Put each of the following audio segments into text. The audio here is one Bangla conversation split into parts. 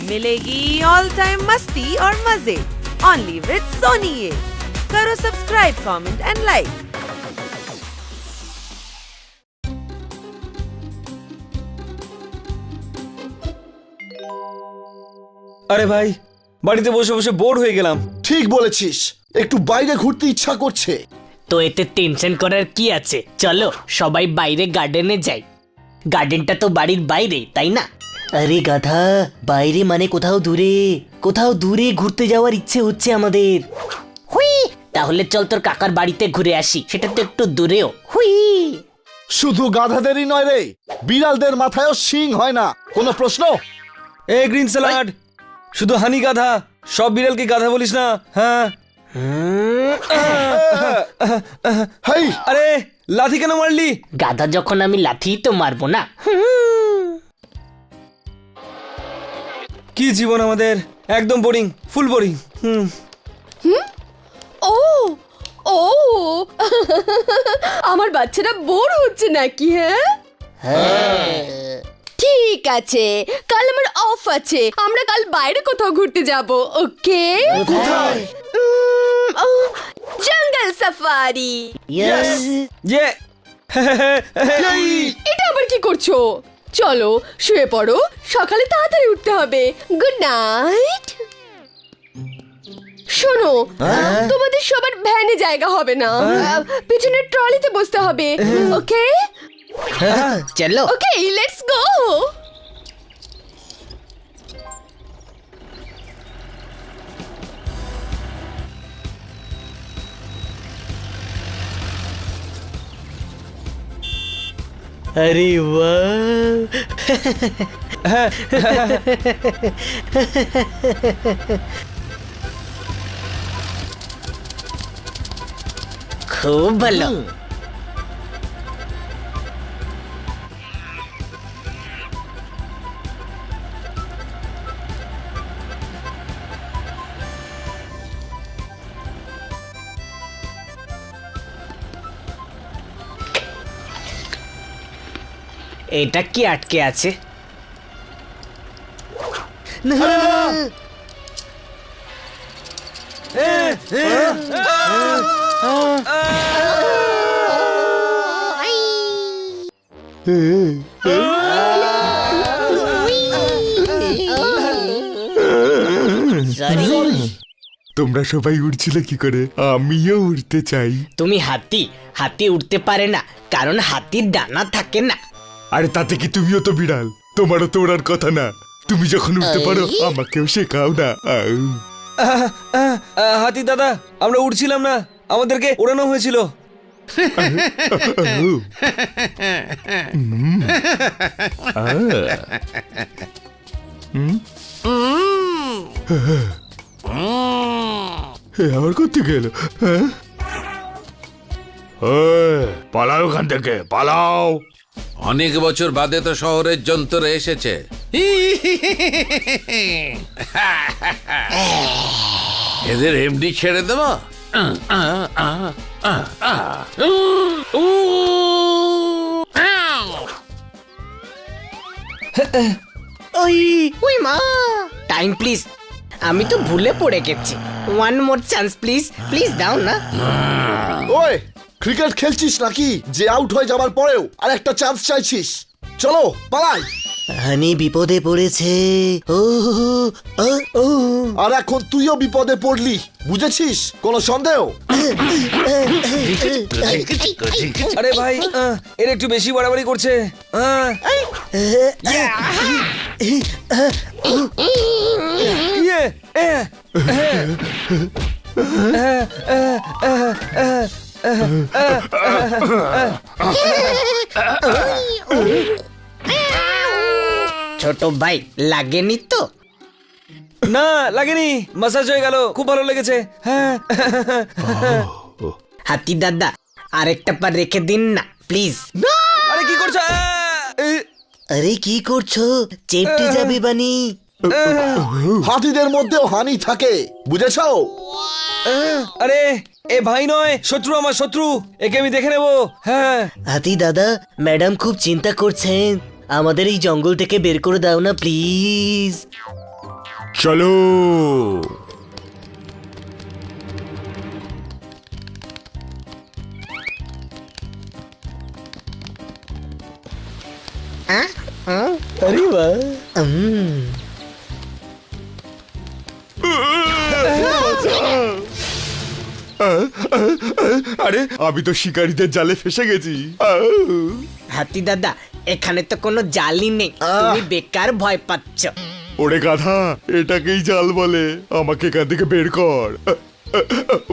मिलेगी ऑल टाइम मस्ती और मजे ओनली विद सोनी ये। करो सब्सक्राइब, कमेंट एंड लाइक। আরে ভাই, বাড়িতে বসে বসে বোর হয়ে গেলাম। ঠিক বলেছিস, একটু বাইরে ঘুরতে ইচ্ছা করছে। তো এতে টেনশন করার কি আছে, চলো সবাই বাইরে গার্ডেনে যাই। গার্ডেনটা তো বাড়ির বাইরে, তাই না? আরে গাধা, বাইরে মানে কোথাও দূরে ঘুরতে যাওয়ার ইচ্ছে হচ্ছে আমাদের। হুই, তাহলে চল তোর কাকার বাড়িতে ঘুরে আসি, সেটা তো একটু দূরেও। হুই। শুধু গাধাদেরই নয় রে, বিড়ালদের মাথায়ও শিং হয় না, কোনো প্রশ্ন? এ গ্রিন স্যালাড, শুধু হানি গাধা, সব বিড়ালকে গাধা বলিস না। হ্যাঁ। হাই, আরে লাথি কেন মারলি? গাধা যখন আমি লাথি তো মারবো না। কি জীবন আমাদের, একদম বোরিং, ফুল বোরিং। ও ও আমার বাচ্চারা বোর হচ্ছে নাকি? হ্যাঁ, ঠিক আছে, কাল আমার অফ আছে, আমরা কাল বাইরে কোথাও ঘুরতে যাব। ওকে, জঙ্গল সাফারি। যে এটা আবার কি করছো? চলো শুয়ে পড়ো, সকালে তাড়াতাড়ি উঠতে হবে। Good night. শোনো, তোমাদের সবার ভ্যানে জায়গা হবে না, পিছনের ট্রলিতে বসতে হবে। ওকে চলো। ওকে, লেটস গো। আরে বাহ, খুব ভালো। এটা কি আটকে আছে? তোমরা সবাই উড়ছিলে কি করে? আমিও উড়তে চাই। তুমি হাতি উঠতে পারে না, কারণ হাতির ডানা থাকে না। আরে তাতে কি, তুমিও তো বিড়াল, তোমারও তো ওড়ার কথা না? তুমি যখন উঠতে পারো আমাকেও শেখাও না। হাতি দাদা, আমরা উড়ছিলাম না, আমাদেরকে ওড়ানো হয়েছিল। আবার করতে গেল? পালাও ওখান থেকে, পালাও। অনেক বছর বাদে তো শহরের জন্তুরা এসেছে। এদের এমনি ছেড়ে দেব? ওই মা, টাইম প্লিজ, আমি তো ভুলে পড়ে গেছি। One more chance please, please দাও না। ওই ক্রিকেট খেলছিস নাকি যে আউট হয়ে যাবার পরেও আর একটা চান্স চাইছিস? চলো পালাই। হানি বিপদে পড়েছে। ও ও, আর এখন তুইও বিপদে পড়লি, বুঝেছিস? কোনো সন্দেহ? আরে ভাই, এর একটু বেশি বাড়াবাড়ি করছে। ছোট ভাই, লাগেনি তো? না লাগেনি, মাসাজ হয়ে গেল, খুব ভালো লেগেছে। হ্যাঁ। হাতি দাদা, আরেকটা পা রেখে দিন না প্লিজ। আরে কি করছো? আরে কি করছো? চেপটে যাবে বানি। হাতিদের মধ্যেও হানি থাকে, বুঝেছো? আরে এ ভাই নয়, শত্রু, আমার শত্রু, একে আমি দেখে নেবো। হ্যাঁ। হাতি দাদা, ম্যাডাম খুব চিন্তা করছেন। আমাদের এই জঙ্গল থেকে বের করে দাও না প্লিজ। চলো। আরে বাহ। আরে আমি তো শিকারীদের জালে ফেসে গেছি। হাতি দাদা, এখানে তো কোনো জালই নেই, তুমি বেকার ভয় পাচ্ছ। ওরে গাধা, এটাকেই জাল বলে। আমাকে এখান থেকে বের কর।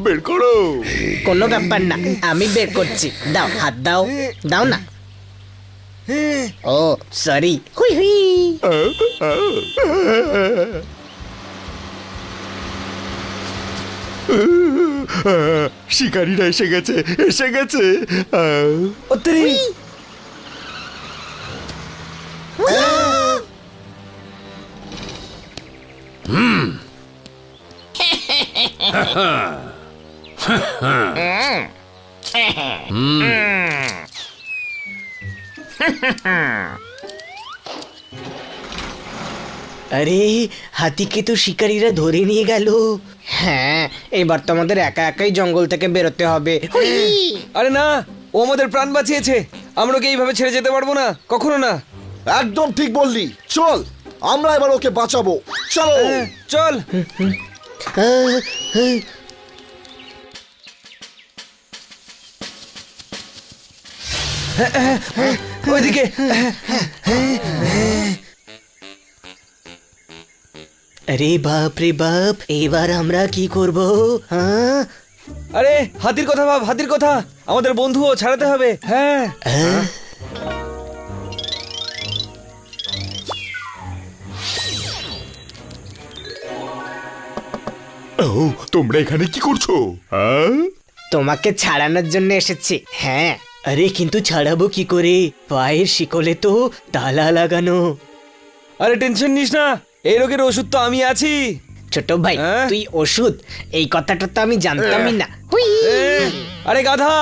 বের করো। কোনো ব্যাপার না, আমি বের করছি। দাও, হাত দাও, দাও না। ও সরি। হুই হুই। শিকারীরা এসে গেছে, এসে গেছে। অত্তেরি আরে হাতিকে তো শিকারীরা ধরে নিয়ে গেল। হ্যাঁ, এবার তো আমাদের একা একাই জঙ্গল থেকে বেরোতে হবে। আরে না, ও আমাদের প্রাণ বাঁচিয়েছে, আমরা ওকে এইভাবে ছেড়ে যেতে পারবো না, কখনো না। একদম ঠিক বললি। চল, আমরা এবার ওকে বাঁচাবো। চলো। চল। ওইদিকে। আরে বাপ রে বাপ, এবার আমরা কি করব? হ্যাঁ আরে হাতির কথা ভাব, হাতির কথা, আমাদের বন্ধুও ছাড়াতে হবে। হ্যাঁ ও, তোমরা এখানে কি করছো? তোমাকে ছাড়ানোর জন্য এসেছি। হ্যাঁ। আরে কিন্তু ছাড়াবো কি করে? পায়ের শিকলে তো তালা লাগানো। আরে টেনশন নিস না, এই রোগের ওষুধ তো আমি আছি। ছোট ভাই, হ্যাঁ? তুই ওষুধ, এই কথাটা তো আমি জানতামই না। হুই। আরে গাধা,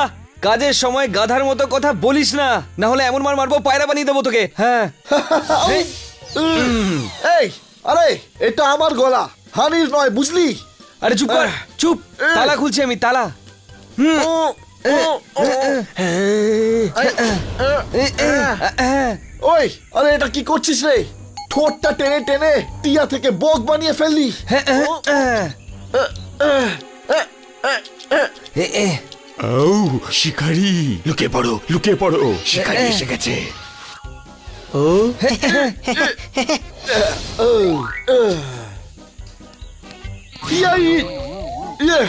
কাজের সময় গাধার মতো কথা বলিস না, না হলে এমন মার মারবো পায়রা বানিয়ে দেবো তোকে। হ্যাঁ এই, আরে এটা আমার গলা, হানির নয়, বুঝলি? আরে চুপ কর, চুপ। তালা খুলছি আমি, তালা। ওই, আরে এটা কি করছিস রে? ঠোঁটটা টেনে টেনে টিয়া থেকে বক বানিয়ে ফেললি। ও, শিকারী, লুকিয়ে পড়ো, লুকিয়ে পড়ো, শিকারী এসে গেছে। ও ইয়াই, ইয়ে।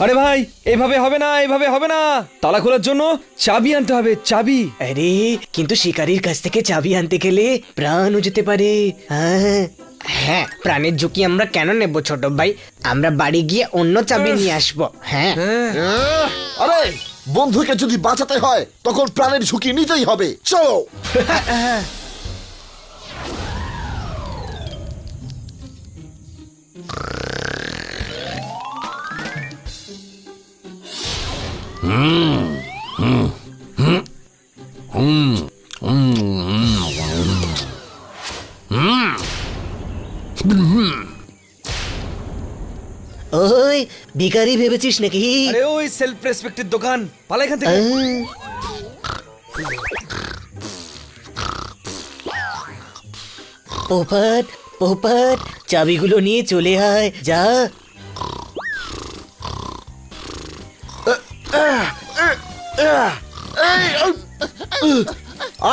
আরে ভাই, এইভাবে হবে না, এইভাবে হবে না। তালা খোলার জন্য চাবি আনতে হবে, চাবি। আরে কিন্তু শিকারীর কাছ থেকে চাবি আনতে গেলে প্রাণও যেতে পারে। হ্যাঁ, প্রাণের ঝুঁকি আমরা কেন নেব ছোট ভাই? আমরা বাড়ি গিয়ে অন্য চাবি নিয়ে আসবো। হ্যাঁ। আরে বন্ধুকে যদি বাঁচাতে হয় তখন প্রাণের ঝুঁকি নিতেই হবে। চলো। ওই ভিখারি ভেবেছিস নাকি? আরে ওই সেলফ রেসপেক্টের দোকান, পালা এখান থেকে। পোপট পোপট, চাবিগুলো নিয়ে চলে আয়, যা।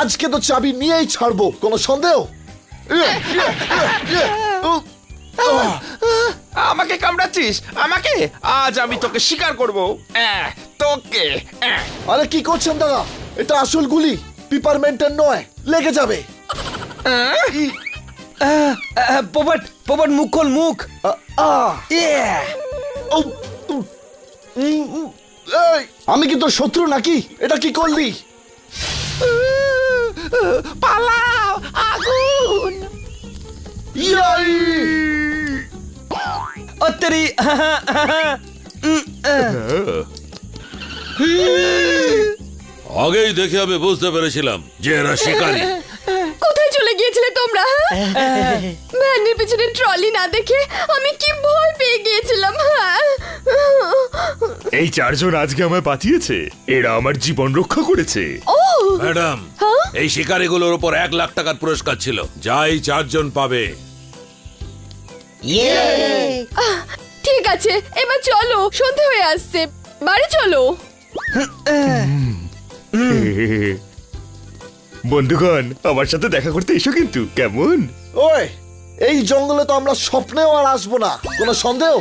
আজকে তো চাবি নিয়েই ছাড়বো, কোনো সন্দেহ? আমাকে কামড়াচ্ছিস? আমাকে? আজ আমি তোকে শিকার করবো। তোকে। আরে কি করছেন দাদা? এটা আসল গুলি, পিপারমেন্টের নয়, লেগে যাবে। পোপট, পোপট মুখ খোল, মুখ। এই, আমি কি তোর শত্রু নাকি? এটা কি করলি? পালাও, আগুন! ইয়াই! অত্তেরি। আগেই দেখে আমি বুঝতে পেরেছিলাম যে এরা শিকারী। কোথায় চলে গিয়েছিলে তোমরা? ভ্যানের পেছনে ট্রলি না দেখে আমি কি ভয় পেয়ে গিয়েছিলাম। এই চারজন আজকে আমায় বাঁচিয়েছে, এরা আমার জীবন রক্ষা করেছে। ম্যাডাম, এই শিকারীগুলোর উপর 1 লাখ টাকার পুরস্কার ছিল, যাই 4 জন পাবে। ঠিক আছে, এবার চলো, সন্ধে হয়ে আসছে, বাড়ি চলো। বন্ধুগণ, আমার সাথে দেখা করতে এসো কিন্তু, কেমন? ওই, এই জঙ্গলে তো আমরা স্বপ্নেও আর আসবো না, কোনো সন্দেহ?